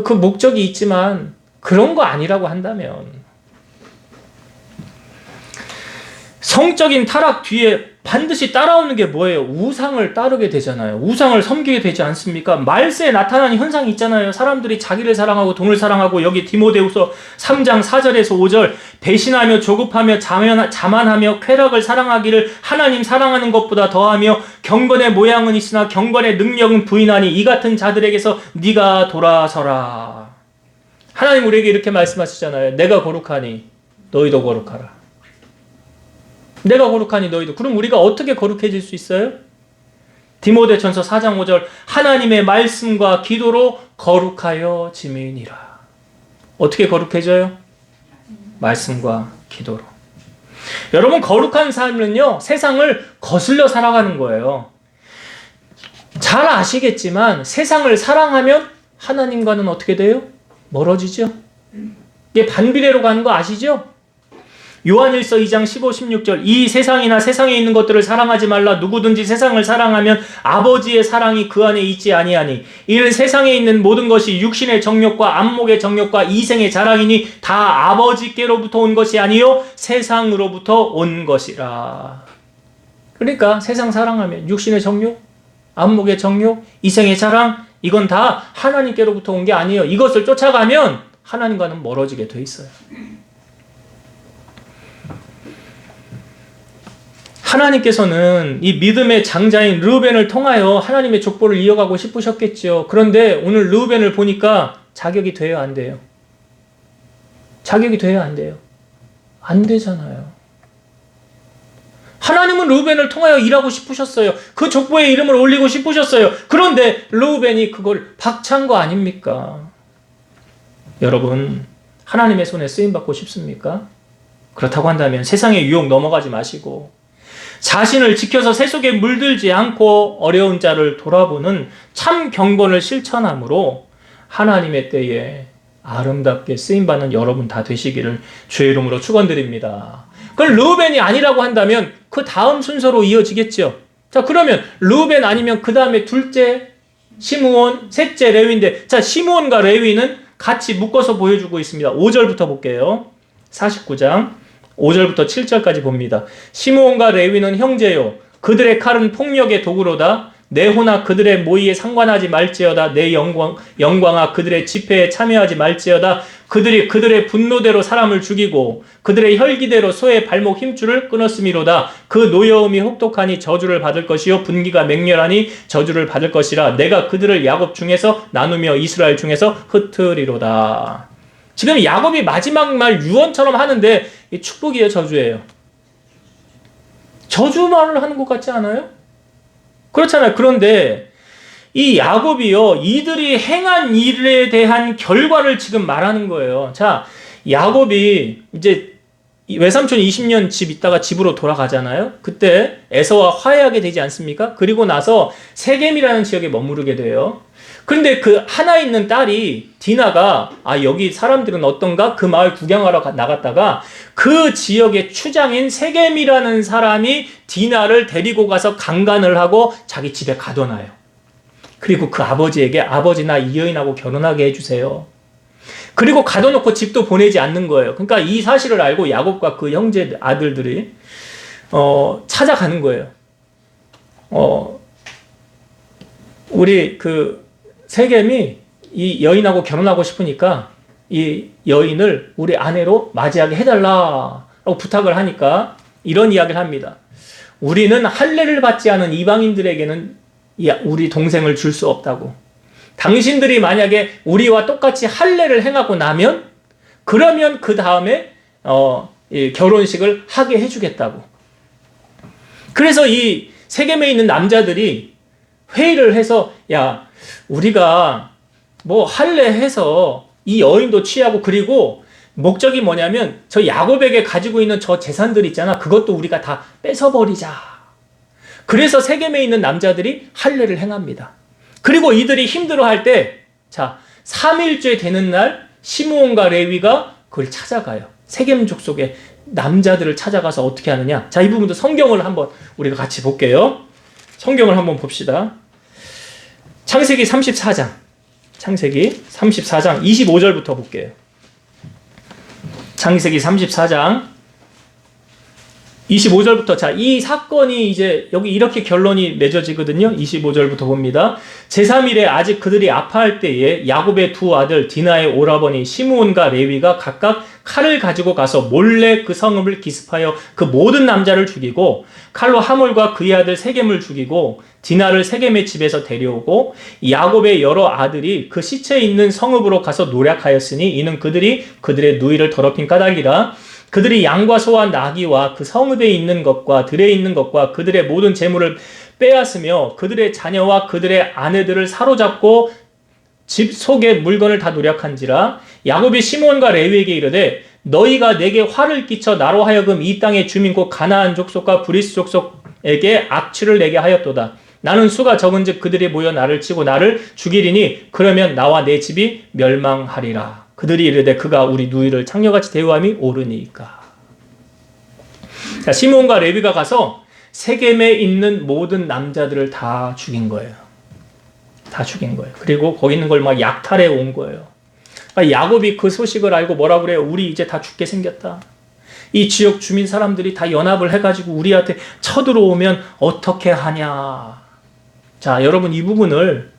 그 목적이 있지만 그런 거 아니라고 한다면 성적인 타락 뒤에 반드시 따라오는 게 뭐예요? 우상을 따르게 되잖아요. 우상을 섬기게 되지 않습니까? 말세에 나타나는 현상이 있잖아요. 사람들이 자기를 사랑하고 돈을 사랑하고 여기 디모데후서 3장 4절에서 5절 배신하며 조급하며 자만하며 쾌락을 사랑하기를 하나님 사랑하는 것보다 더하며 경건의 모양은 있으나 경건의 능력은 부인하니 이 같은 자들에게서 네가 돌아서라. 하나님 우리에게 이렇게 말씀하시잖아요. 내가 거룩하니 너희도 거룩하라. 내가 거룩하니 너희도. 그럼 우리가 어떻게 거룩해질 수 있어요? 디모데전서 4장 5절 하나님의 말씀과 기도로 거룩하여 지미니라. 어떻게 거룩해져요? 말씀과 기도로. 여러분 거룩한 삶은요 세상을 거슬러 살아가는 거예요. 잘 아시겠지만 세상을 사랑하면 하나님과는 어떻게 돼요? 멀어지죠. 이게 반비례로 가는 거 아시죠? 요한일서 2장 15, 16절 이 세상이나 세상에 있는 것들을 사랑하지 말라. 누구든지 세상을 사랑하면 아버지의 사랑이 그 안에 있지 아니하니 이는 세상에 있는 모든 것이 육신의 정욕과 안목의 정욕과 이생의 자랑이니 다 아버지께로부터 온 것이 아니요 세상으로부터 온 것이라. 그러니까 세상 사랑하면 육신의 정욕, 안목의 정욕, 이생의 자랑 이건 다 하나님께로부터 온 게 아니에요. 이것을 쫓아가면 하나님과는 멀어지게 돼 있어요. 하나님께서는 이 믿음의 장자인 르우벤을 통하여 하나님의 족보를 이어가고 싶으셨겠죠. 그런데 오늘 르우벤을 보니까 자격이 돼요, 안 돼요? 자격이 돼요, 안 돼요? 안 되잖아요. 하나님은 르우벤을 통하여 일하고 싶으셨어요. 그 족보에 이름을 올리고 싶으셨어요. 그런데 르우벤이 그걸 박차한 거 아닙니까? 여러분, 하나님의 손에 쓰임받고 싶습니까? 그렇다고 한다면 세상의 유혹 넘어가지 마시고 자신을 지켜서 새 속에 물들지 않고 어려운 자를 돌아보는 참 경건을 실천함으로 하나님의 때에 아름답게 쓰임받는 여러분 다 되시기를 주의 이름으로 축원드립니다. 그걸 르우벤이 아니라고 한다면 그 다음 순서로 이어지겠죠. 자, 그러면 르우벤 아니면 그 다음에 둘째 시므온, 셋째 레위인데, 자, 시므온과 레위는 같이 묶어서 보여주고 있습니다. 5절부터 볼게요. 49장 5절부터 7절까지 봅니다. 시므온과 레위는 형제요, 그들의 칼은 폭력의 도구로다. 내 호나 그들의 모의에 상관하지 말지어다. 내 영광아 그들의 집회에 참여하지 말지어다. 그들이 그들의 분노대로 사람을 죽이고 그들의 혈기대로 소의 발목 힘줄을 끊었음이로다. 그 노여움이 혹독하니 저주를 받을 것이요 분기가 맹렬하니 저주를 받을 것이라. 내가 그들을 야곱 중에서 나누며 이스라엘 중에서 흩으리로다. 지금 야곱이 마지막 말 유언처럼 하는데 이 축복이에요, 저주예요? 저주 말을 하는 것 같지 않아요? 그렇잖아요. 그런데 이 야곱이요, 이들이 행한 일에 대한 결과를 지금 말하는 거예요. 자, 야곱이 이제 외삼촌 20년 집 있다가 집으로 돌아가잖아요. 그때 에서와 화해하게 되지 않습니까? 그리고 나서 세겜이라는 지역에 머무르게 돼요. 그런데 그 하나 있는 딸이 디나가 여기 사람들은 어떤가? 그 마을 구경하러 나갔다가 그 지역의 추장인 세겜이라는 사람이 디나를 데리고 가서 강간을 하고 자기 집에 가둬놔요. 그리고 그 아버지에게 아버지 나 이 여인하고 결혼하게 해주세요. 그리고 가둬놓고 집도 보내지 않는 거예요. 그러니까 이 사실을 알고 야곱과 그 형제 아들들이 찾아가는 거예요. 우리 그 세겜이 이 여인하고 결혼하고 싶으니까 이 여인을 우리 아내로 맞이하게 해달라고 부탁을 하니까 이런 이야기를 합니다. 우리는 할례를 받지 않은 이방인들에게는 우리 동생을 줄 수 없다고. 당신들이 만약에 우리와 똑같이 할례를 행하고 나면 그러면 그 다음에 결혼식을 하게 해주겠다고. 그래서 이 세겜에 있는 남자들이 회의를 해서 우리가 뭐 할례해서 이 여인도 취하고 그리고 목적이 뭐냐면 저 야곱에게 가지고 있는 저 재산들 있잖아. 그것도 우리가 다 뺏어버리자. 그래서 세겜에 있는 남자들이 할례를 행합니다. 그리고 이들이 힘들어할 때 3일째 되는 날 시므온과 레위가 그걸 찾아가요. 세겜 족속의 남자들을 찾아가서 어떻게 하느냐. 자, 이 부분도 성경을 한번 우리가 같이 볼게요. 성경을 한번 봅시다. 창세기 34장 25절부터 볼게요. 창세기 34장 25절부터 이 사건이 이제 여기 이렇게 결론이 맺어지거든요. 25절부터 봅니다. 제3일에 아직 그들이 아파할 때에 야곱의 두 아들 디나의 오라버니 시므온과 레위가 각각 칼을 가지고 가서 몰래 그 성읍을 기습하여 그 모든 남자를 죽이고 칼로 하몰과 그의 아들 세겜을 죽이고 디나를 세겜의 집에서 데려오고 야곱의 여러 아들이 그 시체 있는 성읍으로 가서 노략하였으니 이는 그들이 그들의 누이를 더럽힌 까닭이라. 그들이 양과 소와 나귀와 그 성읍에 있는 것과 들에 있는 것과 그들의 모든 재물을 빼앗으며 그들의 자녀와 그들의 아내들을 사로잡고 집 속의 물건을 다 노략한지라. 야곱이 시몬과 레위에게 이르되 너희가 내게 화를 끼쳐 나로 하여금 이 땅의 주민 곧 가나안 족속과 브리스 족속에게 악취를 내게 하였도다. 나는 수가 적은즉 그들이 모여 나를 치고 나를 죽이리니 그러면 나와 내 집이 멸망하리라. 그들이 이르되 그가 우리 누이를 창녀같이 대우함이 옳으니까. 자, 시므온과 레위가 가서 세겜에 있는 모든 남자들을 다 죽인 거예요. 다 죽인 거예요. 그리고 거기 있는 걸 막 약탈해 온 거예요. 야곱이 그 소식을 알고 뭐라 그래요? 우리 이제 다 죽게 생겼다. 이 지역 주민 사람들이 다 연합을 해가지고 우리한테 쳐들어오면 어떻게 하냐. 자, 여러분 이 부분을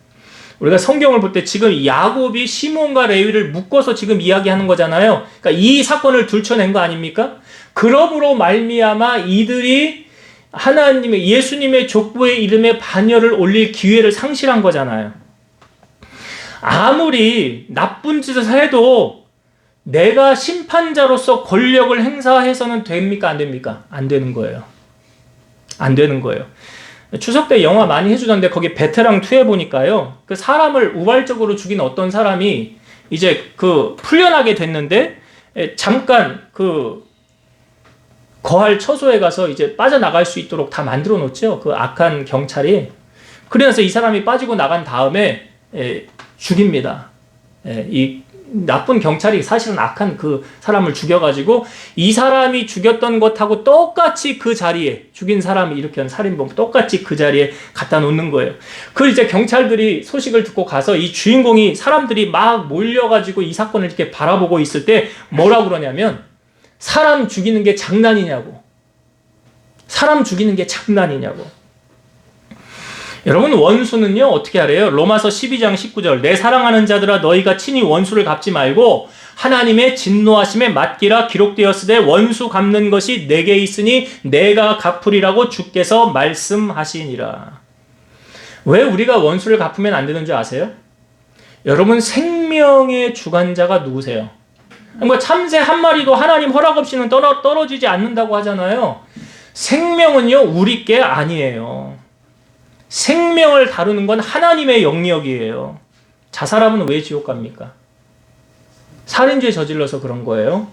우리가 성경을 볼 때 지금 야곱이 시몬과 레위를 묶어서 지금 이야기하는 거잖아요. 그러니까 이 사건을 들춰낸 거 아닙니까? 그러므로 말미암아 이들이 하나님의 예수님의 족보의 이름에 반열을 올릴 기회를 상실한 거잖아요. 아무리 나쁜 짓을 해도 내가 심판자로서 권력을 행사해서는 됩니까? 안 됩니까? 안 되는 거예요. 안 되는 거예요. 추석 때 영화 많이 해주던데 거기 베테랑 2에 보니까요. 그 사람을 우발적으로 죽인 어떤 사람이 이제 그 풀려나게 됐는데 잠깐 그 거할 처소에 가서 이제 빠져나갈 수 있도록 다 만들어 놓죠. 그 악한 경찰이. 그래서 이 사람이 빠지고 나간 다음에 죽입니다. 이 나쁜 경찰이 사실은 악한 그 사람을 죽여가지고 이 사람이 죽였던 것하고 똑같이 그 자리에 죽인 사람이 일으킨 살인범 똑같이 그 자리에 갖다 놓는 거예요. 그 이제 경찰들이 소식을 듣고 가서 이 주인공이 사람들이 막 몰려가지고 이 사건을 이렇게 바라보고 있을 때 뭐라고 그러냐면 사람 죽이는 게 장난이냐고. 사람 죽이는 게 장난이냐고. 여러분 원수는요 어떻게 하래요? 로마서 12장 19절 내 사랑하는 자들아 너희가 친히 원수를 갚지 말고 하나님의 진노하심에 맡기라 기록되었으되 원수 갚는 것이 내게 있으니 내가 갚으리라고 주께서 말씀하시니라. 왜 우리가 원수를 갚으면 안 되는 줄 아세요? 여러분 생명의 주관자가 누구세요? 뭐 참새 한 마리도 하나님 허락 없이는 떨어지지 않는다고 하잖아요. 생명은요 우리 게 아니에요. 생명을 다루는 건 하나님의 영역이에요. 자살하면 왜 지옥 갑니까? 살인죄 저질러서 그런 거예요.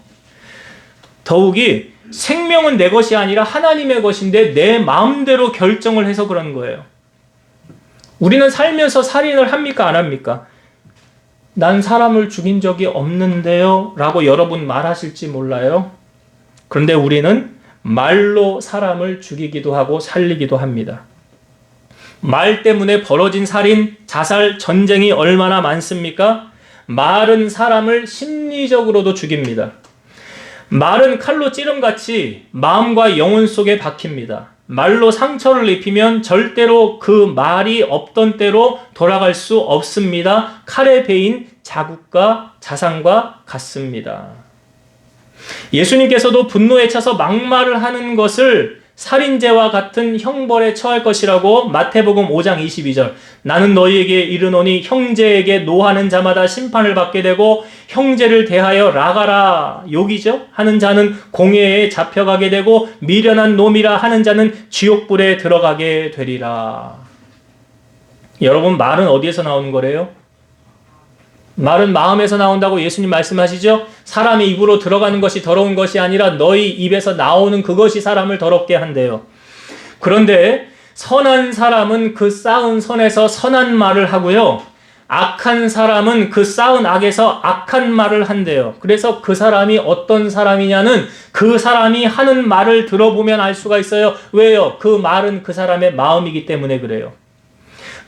더욱이 생명은 내 것이 아니라 하나님의 것인데 내 마음대로 결정을 해서 그런 거예요. 우리는 살면서 살인을 합니까? 안 합니까? 난 사람을 죽인 적이 없는데요 라고 여러분 말하실지 몰라요. 그런데 우리는 말로 사람을 죽이기도 하고 살리기도 합니다. 말 때문에 벌어진 살인, 자살, 전쟁이 얼마나 많습니까? 말은 사람을 심리적으로도 죽입니다. 말은 칼로 찌름같이 마음과 영혼 속에 박힙니다. 말로 상처를 입히면 절대로 그 말이 없던 때로 돌아갈 수 없습니다. 칼에 베인 자국과 자상과 같습니다. 예수님께서도 분노에 차서 막말을 하는 것을 살인죄와 같은 형벌에 처할 것이라고 마태복음 5장 22절 나는 너희에게 이르노니 형제에게 노하는 자마다 심판을 받게 되고 형제를 대하여 라가라 욕이죠 하는 자는 공회에 잡혀가게 되고 미련한 놈이라 하는 자는 지옥불에 들어가게 되리라. 여러분 말은 어디에서 나오는 거래요? 말은 마음에서 나온다고 예수님 말씀하시죠? 사람의 입으로 들어가는 것이 더러운 것이 아니라 너희 입에서 나오는 그것이 사람을 더럽게 한대요. 그런데 선한 사람은 그 쌓은 선에서 선한 말을 하고요. 악한 사람은 그 쌓은 악에서 악한 말을 한대요. 그래서 그 사람이 어떤 사람이냐는 그 사람이 하는 말을 들어보면 알 수가 있어요. 왜요? 그 말은 그 사람의 마음이기 때문에 그래요.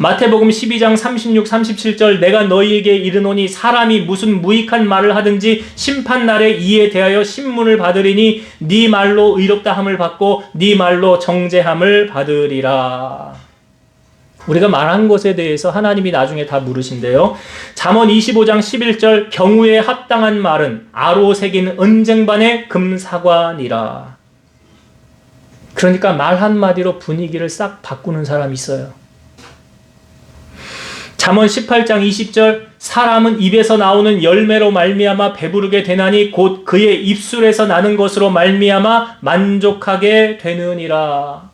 마태복음 12장 36, 37절 내가 너희에게 이르노니 사람이 무슨 무익한 말을 하든지 심판날에 이에 대하여 신문을 받으리니 네 말로 의롭다함을 받고 네 말로 정죄함을 받으리라. 우리가 말한 것에 대해서 하나님이 나중에 다 물으신대요. 잠언 25장 11절 경우에 합당한 말은 아로 새긴 은쟁반의 금사관이라. 그러니까 말 한마디로 분위기를 싹 바꾸는 사람이 있어요. 잠언 18장 20절 사람은 입에서 나오는 열매로 말미암아 배부르게 되나니 곧 그의 입술에서 나는 것으로 말미암아 만족하게 되느니라.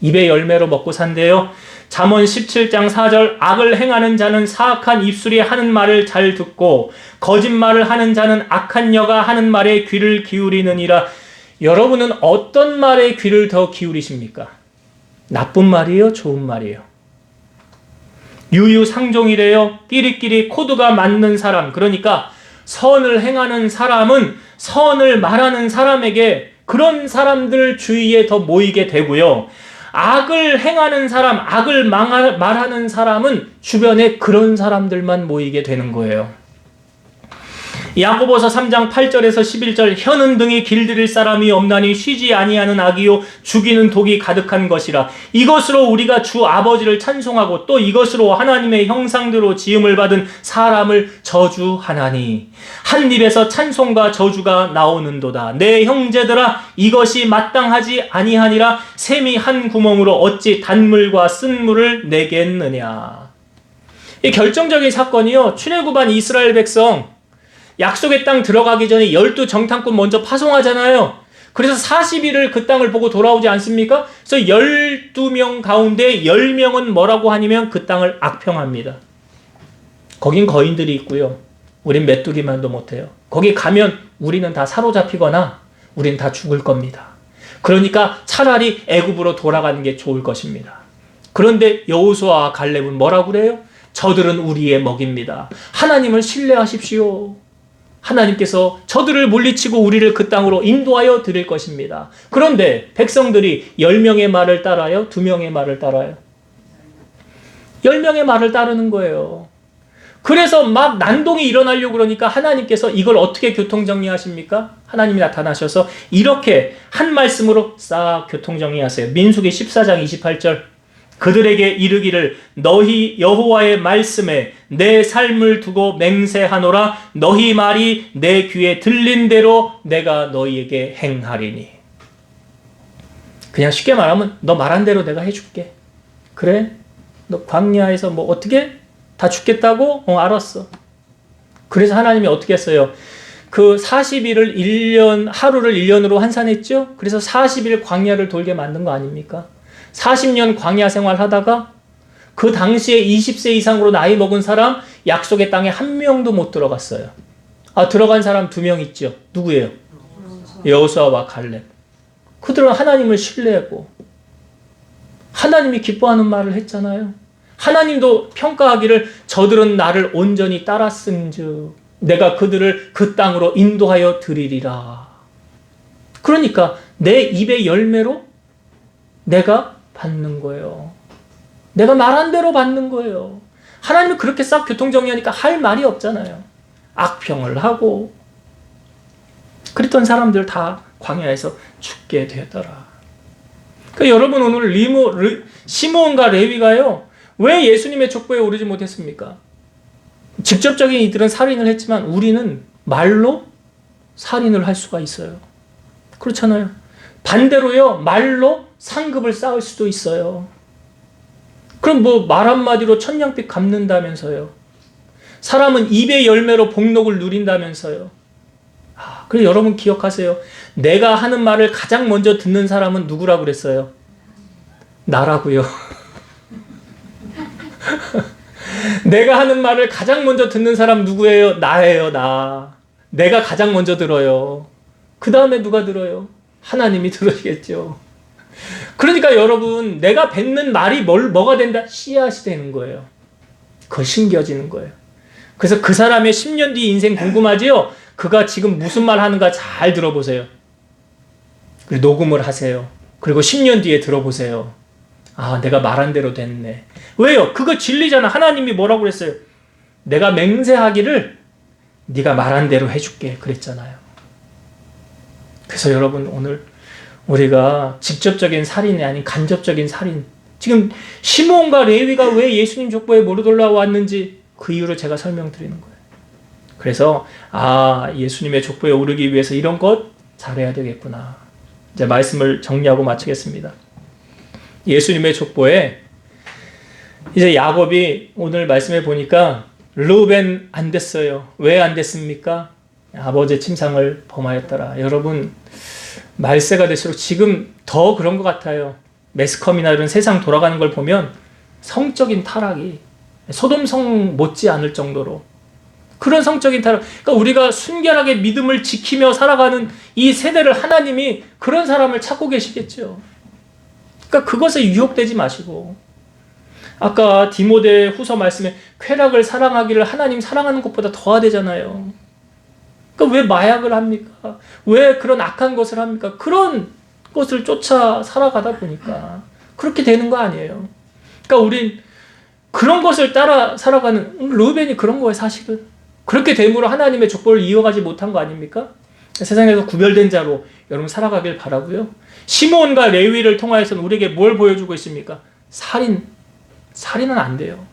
입의 열매로 먹고 산대요. 잠언 17장 4절 악을 행하는 자는 사악한 입술이 하는 말을 잘 듣고 거짓말을 하는 자는 악한 여가 하는 말에 귀를 기울이느니라. 여러분은 어떤 말에 귀를 더 기울이십니까? 나쁜 말이에요? 좋은 말이에요? 유유상종이래요. 끼리끼리 코드가 맞는 사람, 그러니까 선을 행하는 사람은 선을 말하는 사람에게 그런 사람들 주위에 더 모이게 되고요. 악을 행하는 사람, 악을 말하는 사람은 주변에 그런 사람들만 모이게 되는 거예요. 야고보서 3장 8절에서 11절 혀는 등이 길들일 사람이 없나니 쉬지 아니하는 악이요 죽이는 독이 가득한 것이라. 이것으로 우리가 주 아버지를 찬송하고 또 이것으로 하나님의 형상대로 지음을 받은 사람을 저주하나니 한 입에서 찬송과 저주가 나오는도다. 내 형제들아 이것이 마땅하지 아니하니라. 샘이 한 구멍으로 어찌 단물과 쓴물을 내겠느냐. 이 결정적인 사건이요, 출애굽한 이스라엘 백성 약속의 땅 들어가기 전에 12정탐꾼 먼저 파송하잖아요. 그래서 40일을 그 땅을 보고 돌아오지 않습니까? 그래서 12명 가운데 10명은 뭐라고 하냐면 그 땅을 악평합니다. 거긴 거인들이 있고요. 우린 메뚜기만도 못해요. 거기 가면 우리는 다 사로잡히거나 우린 다 죽을 겁니다. 그러니까 차라리 애굽으로 돌아가는 게 좋을 것입니다. 그런데 여호수아와 갈렙은 뭐라고 그래요? 저들은 우리의 먹입니다. 하나님을 신뢰하십시오. 하나님께서 저들을 물리치고 우리를 그 땅으로 인도하여 드릴 것입니다. 그런데 백성들이 10명의 말을 따라요? 2명의 말을 따라요? 10명의 말을 따르는 거예요. 그래서 막 난동이 일어나려고 그러니까 하나님께서 이걸 어떻게 교통정리하십니까? 하나님이 나타나셔서 이렇게 한 말씀으로 싹 교통정리하세요. 민수기 14장 28절. 그들에게 이르기를 너희 여호와의 말씀에 내 삶을 두고 맹세하노라. 너희 말이 내 귀에 들린 대로 내가 너희에게 행하리니. 그냥 쉽게 말하면 너 말한 대로 내가 해줄게. 그래? 너 광야에서 뭐 어떻게? 다 죽겠다고? 알았어. 그래서 하나님이 어떻게 했어요? 그 40일을 하루를 1년으로 환산했죠? 그래서 40일 광야를 돌게 만든 거 아닙니까? 40년 광야 생활 하다가 그 당시에 20세 이상으로 나이 먹은 사람 약속의 땅에 한 명도 못 들어갔어요. 들어간 사람 2명 있죠. 누구예요? 여호수아와 갈렙. 그들은 하나님을 신뢰하고 하나님이 기뻐하는 말을 했잖아요. 하나님도 평가하기를 저들은 나를 온전히 따랐은즉 내가 그들을 그 땅으로 인도하여 드리리라. 그러니까 내 입의 열매로 내가 받는 거예요. 내가 말한 대로 받는 거예요. 하나님이 그렇게 싹 교통정리하니까 할 말이 없잖아요. 악평을 하고 그랬던 사람들 다 광야에서 죽게 되었더라. 그러니까 여러분 오늘 시므온과 레위가요. 왜 예수님의 족보에 오르지 못했습니까? 직접적인 이들은 살인을 했지만 우리는 말로 살인을 할 수가 있어요. 그렇잖아요. 반대로요. 말로 상급을 쌓을 수도 있어요. 그럼 뭐 말 한마디로 천냥빚 갚는다면서요. 사람은 입의 열매로 복록을 누린다면서요. 그래서 여러분 기억하세요. 내가 하는 말을 가장 먼저 듣는 사람은 누구라고 그랬어요? 나라고요. 내가 하는 말을 가장 먼저 듣는 사람 누구예요? 나예요, 나. 내가 가장 먼저 들어요. 그 다음에 누가 들어요? 하나님이 들으시겠죠. 그러니까 여러분, 내가 뱉는 말이 뭐가 된다? 씨앗이 되는 거예요. 그거 심겨지는 거예요. 그래서 그 사람의 10년 뒤 인생 궁금하지요? 그가 지금 무슨 말 하는가 잘 들어보세요. 그리고 녹음을 하세요. 그리고 10년 뒤에 들어보세요. 내가 말한 대로 됐네. 왜요? 그거 진리잖아. 하나님이 뭐라고 그랬어요? 내가 맹세하기를 네가 말한 대로 해줄게 그랬잖아요. 그래서 여러분 오늘 우리가 직접적인 살인이 아닌 간접적인 살인, 지금 시므온과 레위가 왜 예수님 족보에 못 올라왔는지 그 이유를 제가 설명드리는 거예요. 그래서 예수님의 족보에 오르기 위해서 이런 것 잘해야 되겠구나. 이제 말씀을 정리하고 마치겠습니다. 예수님의 족보에 이제 야곱이 오늘 말씀해 보니까 르우벤 안 됐어요. 왜 안 됐습니까? 아버지의 침상을 범하였더라. 여러분 말세가 될수록 지금 더 그런 것 같아요. 매스컴이나 이런 세상 돌아가는 걸 보면 성적인 타락이 소돔성 못지 않을 정도로 그런 성적인 타락. 그러니까 우리가 순결하게 믿음을 지키며 살아가는 이 세대를 하나님이 그런 사람을 찾고 계시겠죠. 그러니까 그것에 유혹되지 마시고 아까 디모데 후서 말씀에 쾌락을 사랑하기를 하나님 사랑하는 것보다 더하대잖아요. 그러니까 왜 마약을 합니까? 왜 그런 악한 것을 합니까? 그런 것을 쫓아 살아가다 보니까 그렇게 되는 거 아니에요. 그러니까 우린 그런 것을 따라 살아가는 르우벤이 그런 거예요. 사실은 그렇게 됨으로 하나님의 족보를 이어가지 못한 거 아닙니까? 세상에서 구별된 자로 여러분 살아가길 바라고요. 시므온과 레위를 통하여서는 우리에게 뭘 보여주고 있습니까? 살인은 안 돼요.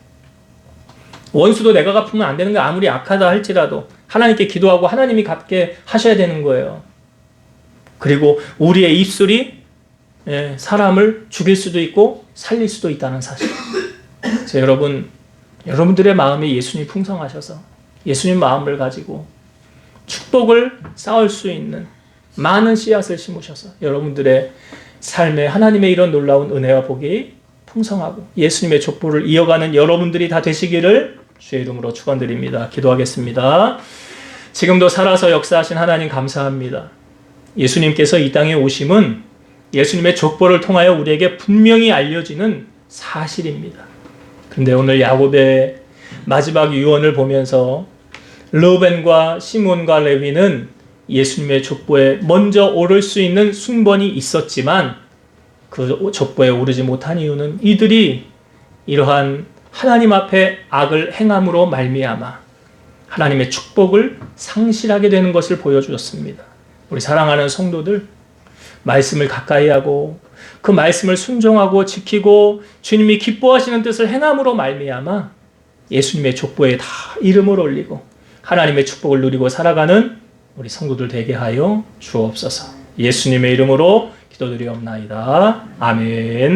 원수도 내가 갚으면 안 되는 거. 아무리 악하다 할지라도 하나님께 기도하고 하나님이 갚게 하셔야 되는 거예요. 그리고 우리의 입술이 사람을 죽일 수도 있고 살릴 수도 있다는 사실. 그래서 여러분들의 마음이 예수님 풍성하셔서 예수님 마음을 가지고 축복을 쌓을 수 있는 많은 씨앗을 심으셔서 여러분들의 삶에 하나님의 이런 놀라운 은혜와 복이 풍성하고 예수님의 족보를 이어가는 여러분들이 다 되시기를 주의 이름으로 축원드립니다. 기도하겠습니다. 지금도 살아서 역사하신 하나님 감사합니다. 예수님께서 이 땅에 오심은 예수님의 족보를 통하여 우리에게 분명히 알려지는 사실입니다. 그런데 오늘 야곱의 마지막 유언을 보면서 르우벤과 시몬과 레위는 예수님의 족보에 먼저 오를 수 있는 순번이 있었지만 그 족보에 오르지 못한 이유는 이들이 이러한 하나님 앞에 악을 행함으로 말미암아 하나님의 축복을 상실하게 되는 것을 보여주었습니다. 우리 사랑하는 성도들, 말씀을 가까이 하고 그 말씀을 순종하고 지키고 주님이 기뻐하시는 뜻을 행함으로 말미암아 예수님의 족보에 다 이름을 올리고 하나님의 축복을 누리고 살아가는 우리 성도들 되게 하여 주옵소서. 예수님의 이름으로 기도드리옵나이다. 아멘.